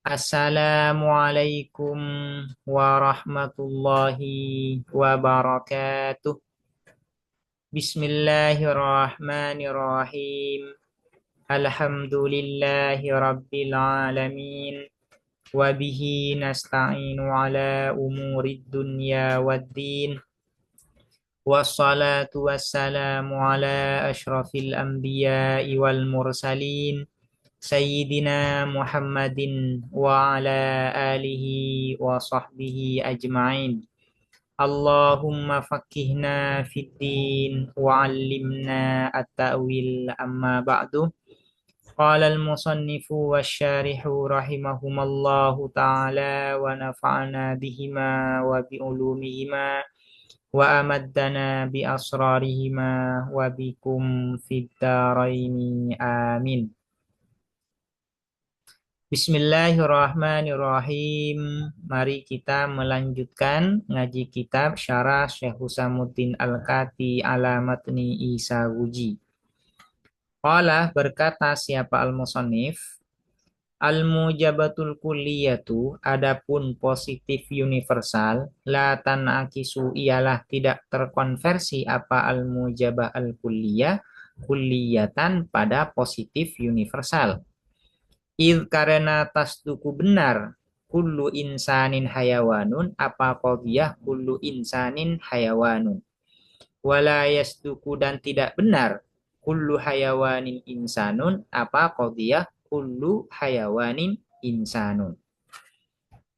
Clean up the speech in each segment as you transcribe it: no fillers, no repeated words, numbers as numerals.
Assalamualaikum warahmatullahi wabarakatuh. Bismillahirrahmanirrahim. Alhamdulillahi rabbil alamin. Wabihi nasta'inu ala umurid dunya waddin. Wassalatu wassalamu ala ashrafil anbiya'i wal mursalin. Sayyidina Muhammadin wa ala alihi wa sahbihi ajma'in. Allahumma faqihna fid din wa 'allimna at-ta'wil amma ba'du. Qala al-musannifu wasyarihu rahimahumallahu ta'ala wa nafa'ana bihima wa bi ulumihima wa amaddana bi asrarihima wa bikum fid daraini amin. Bismillahirrahmanirrahim. Mari kita melanjutkan ngaji kitab Syarah Syekh Husamuddin Al-Kati ala Matni Isa Wuji. Qala berkata siapa al-musannif, al-mujabatul kulliyatu adapun positif universal la tanakisu ialah tidak terkonversi apa al-mujabah al-kulliyah kulliyatan pada positif universal. Karena tasduku benar kullu insanin hayawanun apa qadiyah kullu insanin hayawanun wala yasduku dan tidak benar kullu hayawanin insanun apa qadiyah kullu hayawanin insanun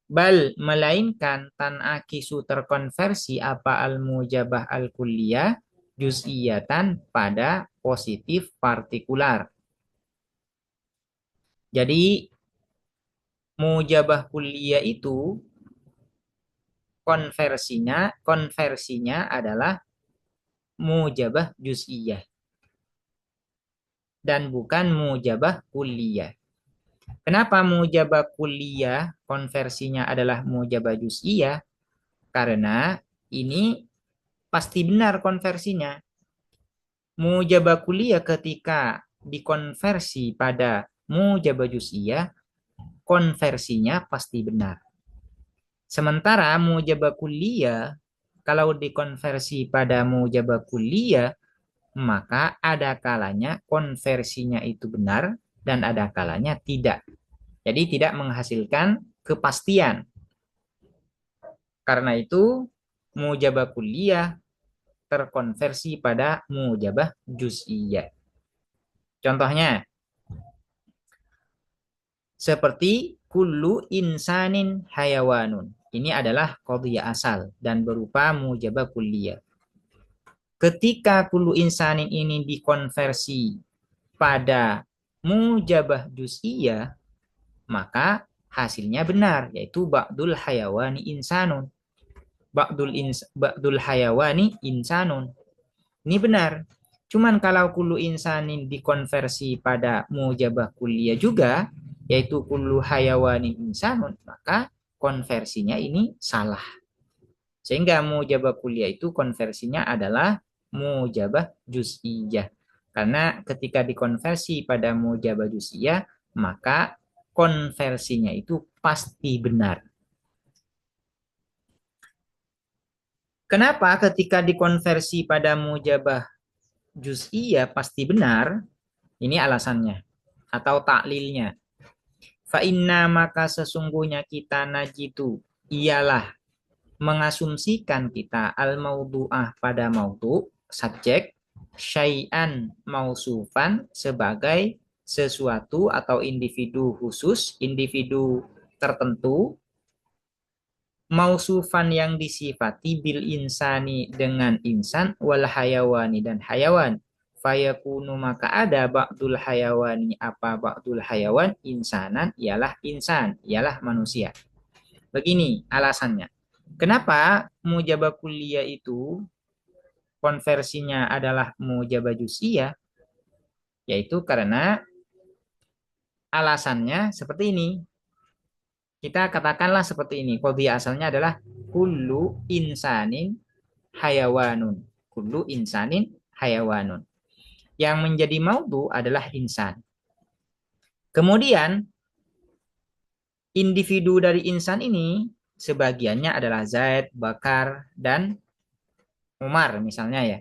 bal melainkan tanakisu terkonversi apa al-mujabah al-kulliyah juz'iyatan pada positif partikular. Jadi mujabah kulliyah itu konversinya adalah mujabah juz'iyah dan bukan mujabah kulliyah. Kenapa mujabah kulliyah konversinya adalah mujabah juz'iyah? Karena ini pasti benar konversinya. Mujabah kulliyah ketika dikonversi pada mujabah juz'iyah, konversinya pasti benar. Sementara mujabah kulliyah kalau dikonversi pada mujabah kulliyah, maka ada kalanya konversinya itu benar dan ada kalanya tidak. Jadi tidak menghasilkan kepastian. Karena itu mujabah kulliyah terkonversi pada mujabah juz'iyah. Contohnya seperti kullu insanin hayawanun. Ini adalah qadhiyah asal dan berupa mujabah kulliyah. Ketika kullu insanin ini dikonversi pada mujabah juz'iyah, maka hasilnya benar, yaitu ba'dul hayawani insanun. Ba'dul hayawani insanun. Ini benar. Cuman kalau kullu insanin dikonversi pada mujabah kulliyah juga, yaitu kullu hayawanin insanun, maka konversinya ini salah. Sehingga mujabah kulliyah itu konversinya adalah mujabah juz'iyah. Karena ketika dikonversi pada mujabah juz'iyah, maka konversinya itu pasti benar. Kenapa ketika dikonversi pada mujabah juz'iyah pasti benar? Ini alasannya atau taklilnya. Fa inna maka sesungguhnya kita najitu ialah mengasumsikan kita al-maudu'ah pada maudu' subjek syai'an mausufan sebagai sesuatu atau individu khusus, individu tertentu mausufan yang disifati bil insani dengan insan wal hayawani dan hayawan fayakunu maka ada ba'dul hayawani apa ba'dul hayawan insanan ialah insan ialah manusia. Begini alasannya. Kenapa mujabah kulliyah itu konversinya adalah mujabah juz'iyah? Yaitu karena alasannya seperti ini. Kita katakanlah seperti ini. Qadhiyah asalnya adalah kullu insanin hayawanun. Kullu insanin hayawanun. Yang menjadi maudhu adalah insan. Kemudian individu dari insan ini sebagiannya adalah Zaid, Bakar, dan Umar misalnya ya.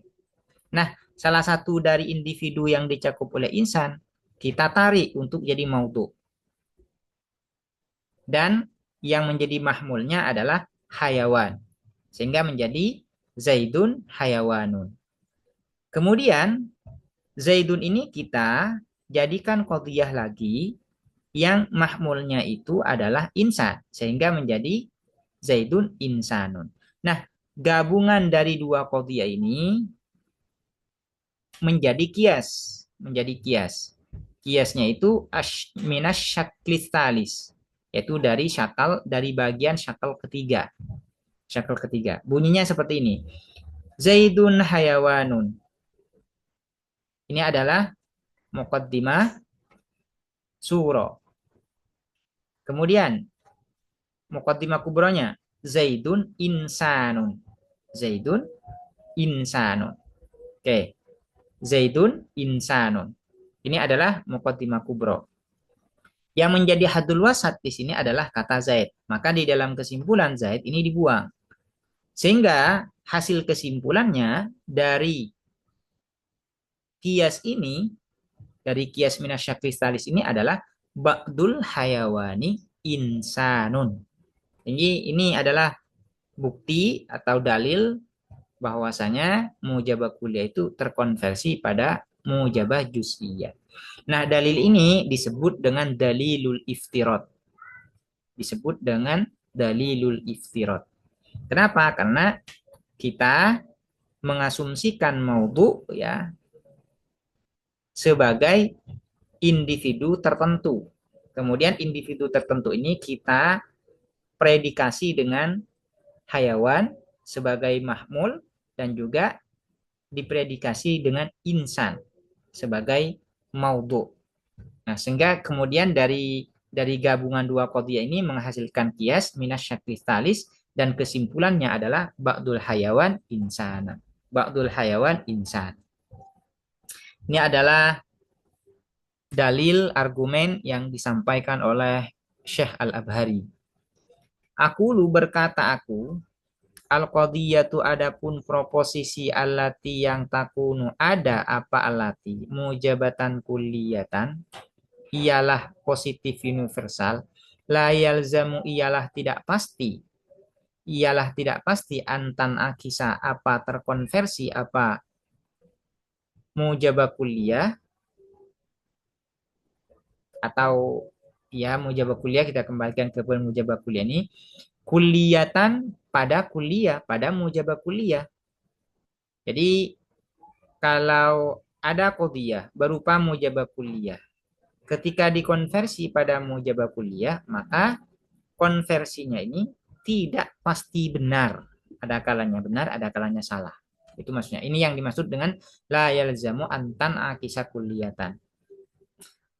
Nah, salah satu dari individu yang dicakup oleh insan kita tarik untuk jadi maudhu. Dan yang menjadi mahmulnya adalah hayawan. Sehingga menjadi Zaidun hayawanun. Kemudian Zaidun ini kita jadikan qadhiyah lagi yang mahmulnya itu adalah insan. Sehingga menjadi Zaidun insanun. Nah, gabungan dari dua qadhiyah ini menjadi kias. Menjadi kias. Kiasnya itu minas syaklis talis. Yaitu dari syakal, dari bagian syakal ketiga. Syakal ketiga. Bunyinya seperti ini. Zaidun hayawanun. Ini adalah muqaddimah suro. Kemudian muqaddimah kubronya. Zaidun insanun. Zaidun insanun. Oke. Zaidun insanun. Ini adalah muqaddimah kubro. Yang menjadi hadul wasat di sini adalah kata Zaid. Maka di dalam kesimpulan Zaid ini dibuang. Sehingga hasil kesimpulannya dari kias ini, dari kias minasyakristalis ini adalah ba'dul hayawani insanun. Jadi ini adalah bukti atau dalil bahwasanya mujabah kuliah itu terkonversi pada mujabah juz'iyah. Nah, dalil ini disebut dengan dalilul iftirat. Disebut dengan dalilul iftirat. Kenapa? Karena kita mengasumsikan maudhu ya sebagai individu tertentu. Kemudian individu tertentu ini kita predikasi dengan hayawan sebagai mahmul dan juga dipredikasi dengan insan sebagai maudhu. Nah, sehingga kemudian dari gabungan dua qadhiyah ini menghasilkan kias minas syakristalis dan kesimpulannya adalah ba'dul hayawan insana. Ba'dul hayawan insan. Ini adalah dalil argumen yang disampaikan oleh Syekh Al-Abhari. Aku lu berkata aku, al-qadiyatu adapun proposisi allati yang takunu ada apa allati mujabatan kulliyatan ialah positif universal la yalzamu ialah tidak pasti antan akisa apa terkonversi apa mujabah kulliyah atau ya mujabah kuliah kita kembalikan ke mujabah kuliah ini kuliatan pada kuliah pada mujabah kuliah. Jadi kalau ada qadhiyah berupa mujabah kuliah ketika dikonversi pada mujabah kuliah maka konversinya ini tidak pasti benar. Ada kalanya benar, ada kalanya salah. Itu maksudnya. Ini yang dimaksud dengan la yalzamu antan akisa kulliyatan.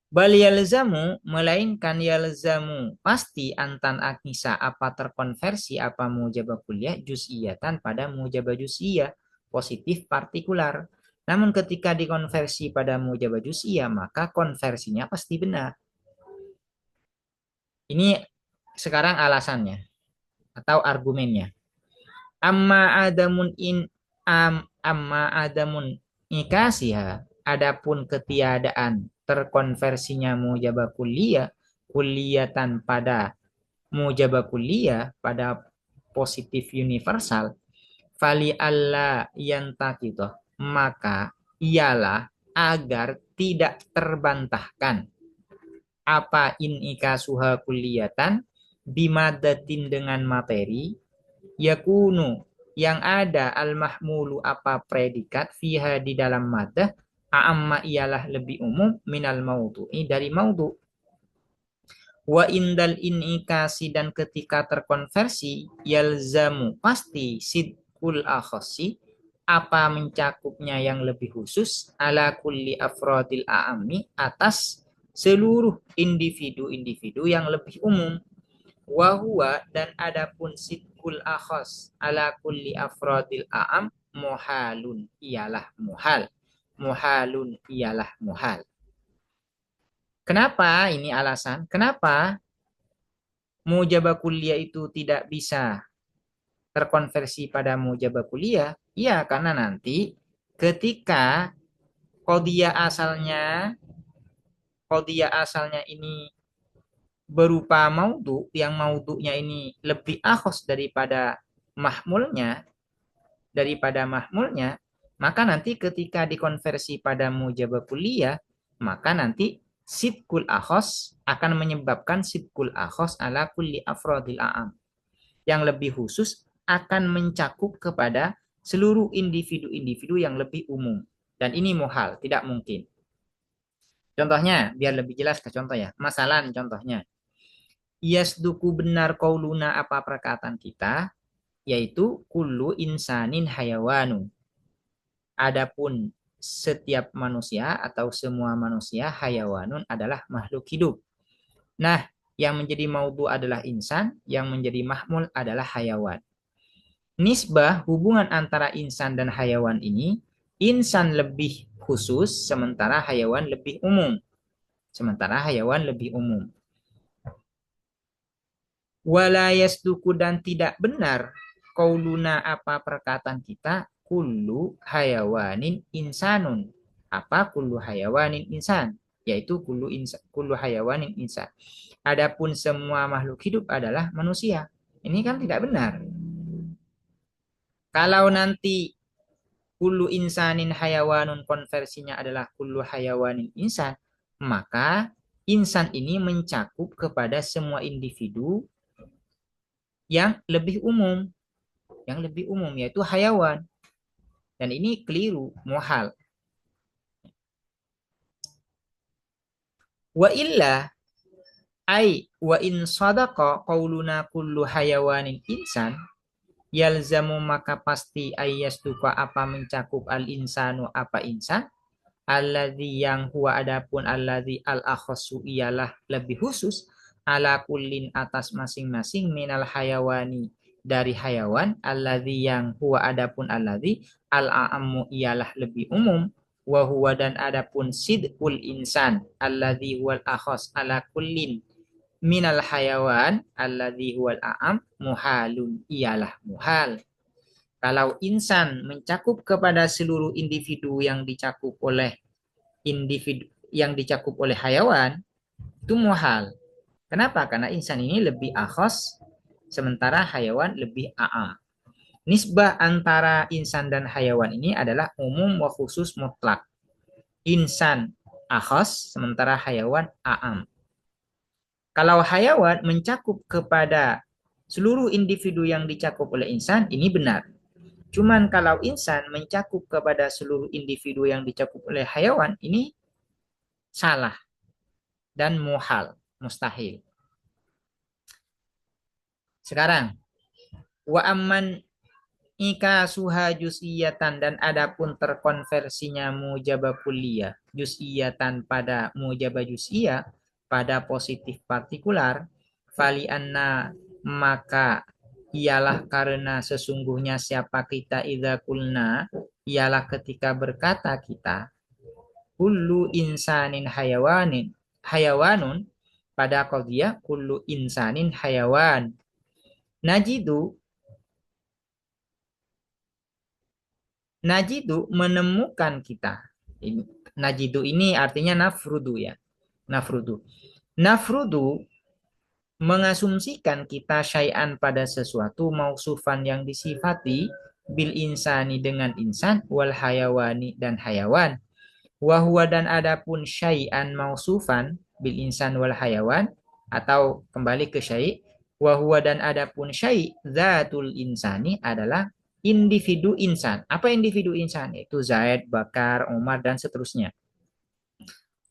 Bal yalzamu, melainkan yalzamu, pasti antan akisa apa terkonversi apa mujabah kuliah juz'iyatan pada mujabah juz'iyah, positif partikular. Namun ketika dikonversi pada mujabah juz'iyah, maka konversinya pasti benar. Ini sekarang alasannya atau argumennya. Amma adamun ikasiha, adapun ketiadaan terkonversinya mujabah kuliah kuliatan pada mujabah kuliah pada positif universal fali alla yantakitoh, maka ialah agar tidak terbantahkan apa in ikasuha kuliatan bimadatin dengan materi yakunu yang ada al-mahmulu apa predikat fiha di dalam madah a'amma ialah lebih umum minal maudhu'i dari maudhu. Wa indal inikasi dan ketika terkonversi yalzamu pasti sidkul akhasi apa mencakupnya yang lebih khusus ala kulli afrodil a'ami atas seluruh individu-individu yang lebih umum. Wahua dan adapun sidkul akhos ala kulli afrodil a'am muhalun ialah muhal. Muhalun ialah muhal. Kenapa ini alasan? Kenapa mujabah kulliyah itu tidak bisa terkonversi pada mujabah kulliyah? Ya, karena nanti ketika qadiyah asalnya ini berupa maudhu, yang maudhunya ini lebih akhos mahmulnya, daripada mahmulnya, maka nanti ketika dikonversi pada mujabah kulliyah, maka nanti sidqul akhos akan menyebabkan sidqul akhos ala kulli afrodil a'am. Yang lebih khusus akan mencakup kepada seluruh individu-individu yang lebih umum. Dan ini muhal, tidak mungkin. Contohnya, biar lebih jelas ke contoh ya. Masalah contohnya. Yasduku benar qauluna apa perkataan kita, yaitu kullu insanin hayawanu. Adapun setiap manusia atau semua manusia hayawanun adalah makhluk hidup. Nah, yang menjadi maudhu adalah insan, yang menjadi mahmul adalah hayawan. Nisbah hubungan antara insan dan hayawan ini, insan lebih khusus, sementara hayawan lebih umum. Wala yasduku dan tidak benar qauluna apa perkataan kita kullu hayawanin insanun. Apa kullu hayawanin insan? Yaitu kullu hayawanin insan. Adapun semua makhluk hidup adalah manusia. Ini kan tidak benar. Kalau nanti kullu insanin hayawanun konversinya adalah kullu hayawanin insan, maka insan ini mencakup kepada semua individu yang lebih umum, yaitu hayawan. Dan ini keliru, muhal. Wa illa wa in sadaqa qauluna kullu hayawanin insan, yalzamu maka pasti ayyasduka apa mencakup al insanu apa insan, alladzi yang huwa adapun alladzi al akhassu ialah lebih khusus ala kullin atas masing-masing minal hayawani dari hayawan, alladzi yang huwa adapun alladzi al a'ammu ialah lebih umum, wa huwa dan adapun sidqul insan alladzi huwal akhas ala kullin minal hayawan alladzi huwal a'am muhalun ialah muhal. Kalau insan mencakup kepada seluruh individu yang dicakup oleh hayawan, itu muhal. Kenapa? Karena insan ini lebih akhos, sementara hayawan lebih a'am. Nisbah antara insan dan hayawan ini adalah umum wa khusus mutlak. Insan akhos, sementara hayawan a'am. Kalau hayawan mencakup kepada seluruh individu yang dicakup oleh insan, ini benar. Cuman kalau insan mencakup kepada seluruh individu yang dicakup oleh hayawan, ini salah dan muhal, mustahil. Sekarang, wa amman ika suha juz'iyatan dan adapun terkonversinya mujabah kulliyah juz'iyatan pada mujabah juz'iyah pada positif partikular, fali anna maka ialah karena sesungguhnya siapa kita idza kulna ialah ketika berkata kita kullu insanin hayawanun pada qadiyah kullu insanin hayawan najidu menemukan kita. Najidu ini artinya nafrudu ya. Nafrudu mengasumsikan kita syai'an pada sesuatu mausufan yang disifati bil insani dengan insan wal hayawani dan hayawan. Wahwa dan adapun syai'an mausufan bil insan wal hayawan atau kembali ke syai'. Wahwa dan adapun syai' zatul insani adalah individu insan. Apa individu insan? Itu Zaid, Bakar, Umar, dan seterusnya.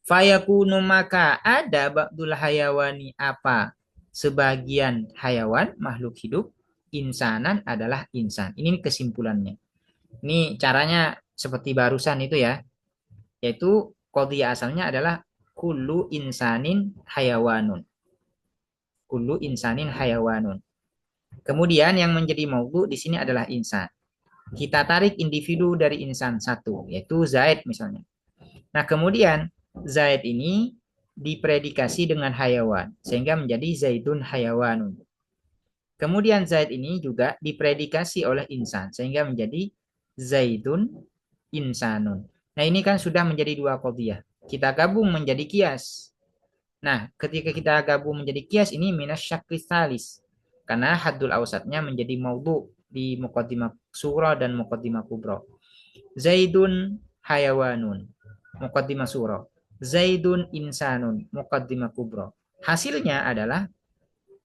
Fayakunu maka ada ba'dul hayawani apa? Sebagian hayawan, makhluk hidup, insanan adalah insan. Ini kesimpulannya. Ini caranya seperti barusan itu ya. Yaitu qadhiyah asalnya adalah kullu insanin hayawanun. Kullu insanin hayawanun. Kemudian yang menjadi maudhu di sini adalah insan. Kita tarik individu dari insan satu, yaitu Zaid misalnya. Nah, kemudian Zaid ini dipredikasi dengan hayawan sehingga menjadi Zaidun hayawanun. Kemudian Zaid ini juga dipredikasi oleh insan sehingga menjadi Zaidun insanun. Nah, ini kan sudah menjadi dua qadhiyah. Kita gabung menjadi kias. Nah, ketika kita gabung menjadi kias ini minas syakli salis. Karena haddul awsatnya menjadi maudhu di muqaddimah surah dan muqaddimah kubra. Zaidun hayawanun, muqaddimah surah. Zaidun insanun, muqaddimah kubra. Hasilnya adalah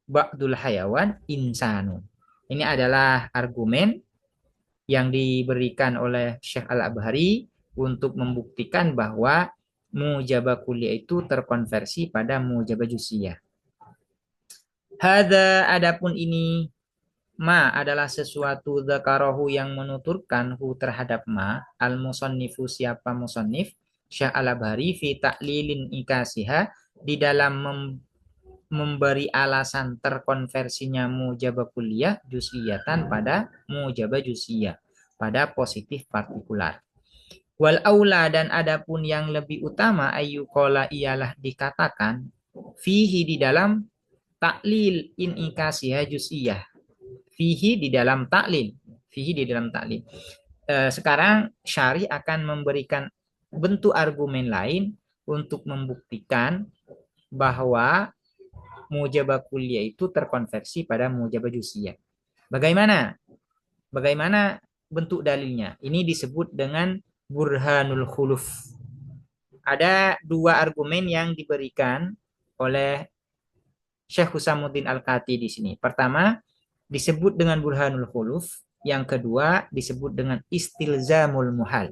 ba'dul hayawan insanun. Ini adalah argumen yang diberikan oleh Syekh Al-Abhari untuk membuktikan bahwa mujabah kuliah itu terkonversi pada mujabah jusiyah. Hada adapun ini ma adalah sesuatu dzakarahu yang menuturkan hu terhadap ma al musannifu siapa musannif Syekh Al-Abhari fi ta'lilin ikasiha di dalam memberi alasan terkonversinya mujabah kuliah jusiyatan pada mujabah jusiyah pada positif partikular. Wal aula dan adapun yang lebih utama ayyukola ialah dikatakan fihi di dalam taklil inikasiha jusiyah. Fihi di dalam taklil. Fihi di dalam taklil. Sekarang Syarih akan memberikan bentuk argumen lain untuk membuktikan bahwa mujabah kuliah itu terkonversi pada mujabah jusiyah. Bagaimana? Bagaimana bentuk dalilnya? Ini disebut dengan burhanul khuluf. Ada dua argumen yang diberikan oleh Syekh Husamuddin Al-Kati di sini. Pertama, disebut dengan burhanul khuluf. Yang kedua, disebut dengan istilzamul muhal.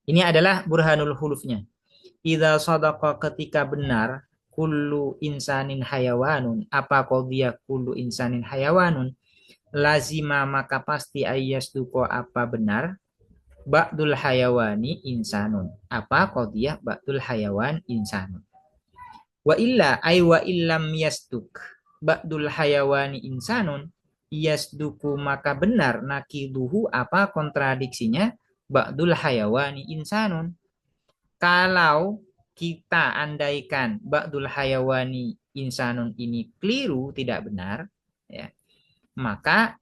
Ini adalah burhanul khulufnya. Idza sadaqa ketika benar kullu insanin hayawanun apa qadiyah kullu insanin hayawanun lazima maka pasti ayyasduqa apa benar ba'dul hayawani insanun apa qadiyah ba'dul hayawan insanun wa illa ay wa illam yasduk ba'dul hayawani insanun yasduku maka benar nakiduhu apa kontradiksinya ba'dul hayawani insanun. Kalau kita andaikan ba'dul hayawani insanun ini keliru, tidak benar, ya, maka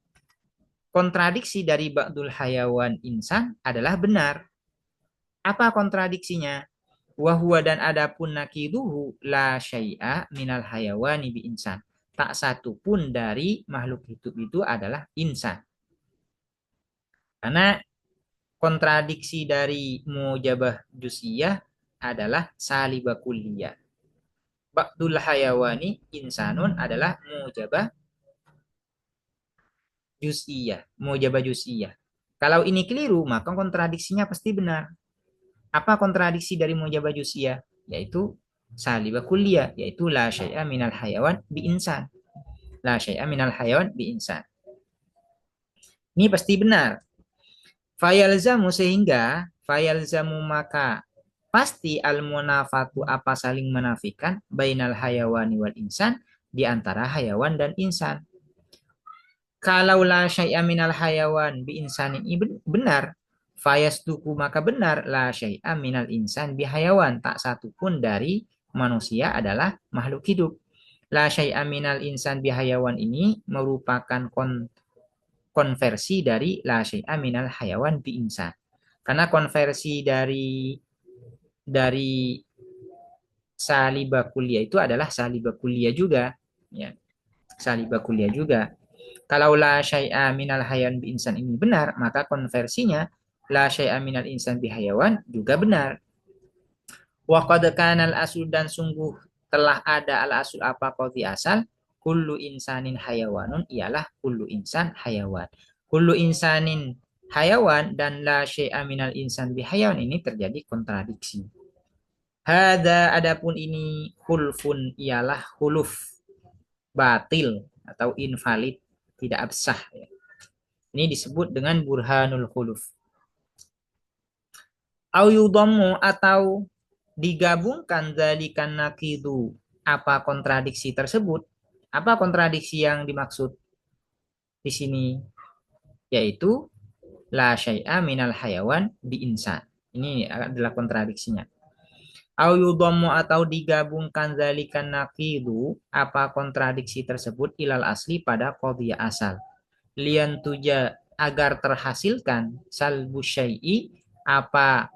kontradiksi dari ba'dul hayawan insan adalah benar. Apa kontradiksinya? Wahwa dan adapun nakiduhu la syai'a minal hayawani bi insan. Tak satu pun dari makhluk hidup itu adalah insan. Karena kontradiksi dari mujabah jusiyah adalah salibah kulliyah. Ba'dul hayawani insanun adalah mujabah jusiyah, mujabah jusiyah. Kalau ini keliru, maka kontradiksinya pasti benar. Apa kontradiksi dari mujabah jusiyah? Yaitu salibah kulliyah, yaitu la syai'a minal hayawan bi insan. La syai'a minal hayawan bi insan. Ini pasti benar. Fayalzamu sehingga fayalzamu maka pasti al-munafatu apa saling menafikan bainal hayawani wal insan di antara hayawan dan insan. Kalau la syai'a minal hayawan bi insanin benar, fayasduku maka benar la syai'a minal insan bi hayawan tak satu pun dari manusia adalah makhluk hidup. La syai'a minal insan bi hayawan ini merupakan konversi dari la syai'a minal hayawan bi insan. Karena konversi dari salibah kuliah itu adalah salibah kuliah juga, ya. Salibah kuliah juga. Kalau la syai'a minal hayawan bi insan ini benar, maka konversinya la syai'a minal insan bi hayawan juga benar. Wa qad kana al-asul dan sungguh telah ada al-asul apa qadhi asal kullu insanin hayawanun ialah kullu insan hayawan. Kullu insanin hayawan dan la syai'a minal insan bi hayawan ini terjadi kontradiksi. Hada adapun ini hulfun ialah huluf batil atau invalid tidak absah. Ini disebut dengan burhanul huluf. Au yudammu atau digabungkan dzalikan naqidu apa kontradiksi tersebut? Apa kontradiksi yang dimaksud di sini? Yaitu la syai'a minal hayawan bi insan. Ini adalah kontradiksinya. Au yudhammu atau digabungkan zalikan naqidu apa kontradiksi tersebut ilal asli pada qadhiyah asal. Lian tuja agar terhasilkan salbu syai'i apa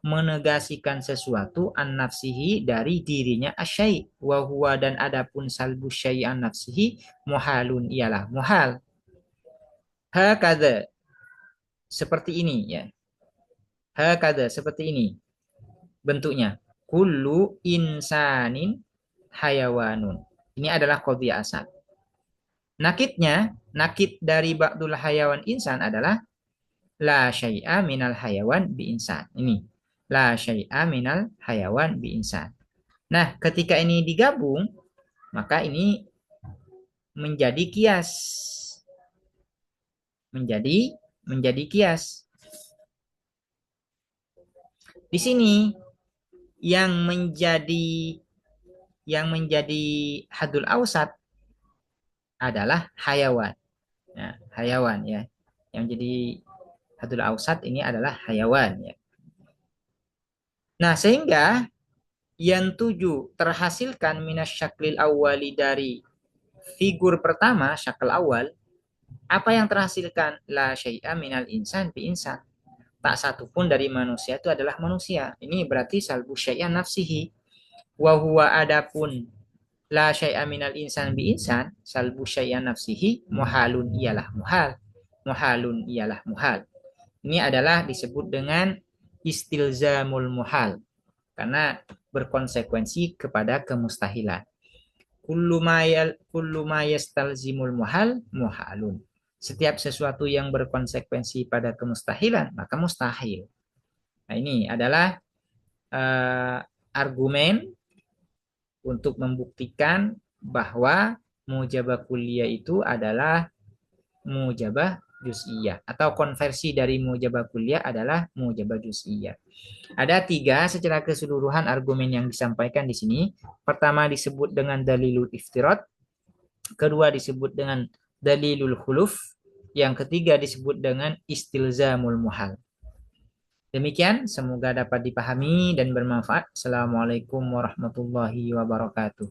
menegasikan sesuatu an nafsihi dari dirinya asyai wa huwa dan adapun salbu syai'i an nafsihi muhalun ialah muhal. Hakadha seperti ini ya. Hakadha seperti ini bentuknya. Kullu insanin hayawanun. Ini adalah qadhiyah asal. Nakitnya, nakit dari ba'dul hayawan insan adalah la syai'a minal hayawan bi insan. Ini. La syai'a minal hayawan bi insan. Nah, ketika ini digabung, maka ini menjadi kias. Menjadi kias. Di sini yang menjadi hadul ausat adalah hayawan. Nah, hayawan ya. Yang jadi hadul ausat ini adalah hayawan ya. Nah, sehingga yang tujuh terhasilkan minas syaklil awali dari figur pertama, syakl awal, apa yang terhasilkan? La syai'a minal insan bi insan. Tak satu pun dari manusia itu adalah manusia. Ini berarti salbu syai'a nafsihi. Wa huwa adapun la syai'a minal insan bi insan, salbu syai'a nafsihi, muhalun ialah muhal. Muhalun ialah muhal. Ini adalah disebut dengan istilzamul muhal. Karena berkonsekuensi kepada kemustahilan. Kullu ma yastalzimul muhal muhalun. Setiap sesuatu yang berkonsekuensi pada kemustahilan, maka mustahil. Nah, ini adalah argumen untuk membuktikan bahwa mujabah kulliyah itu adalah mujabah juz'iyah atau konversi dari mujabah kulliyah adalah mujabah juz'iyah. Ada tiga secara keseluruhan argumen yang disampaikan di sini. Pertama disebut dengan dalilul iftirat, kedua disebut dengan dalilul khuluf, yang ketiga disebut dengan istilzamul muhal. Demikian, semoga dapat dipahami dan bermanfaat. Assalamualaikum warahmatullahi wabarakatuh.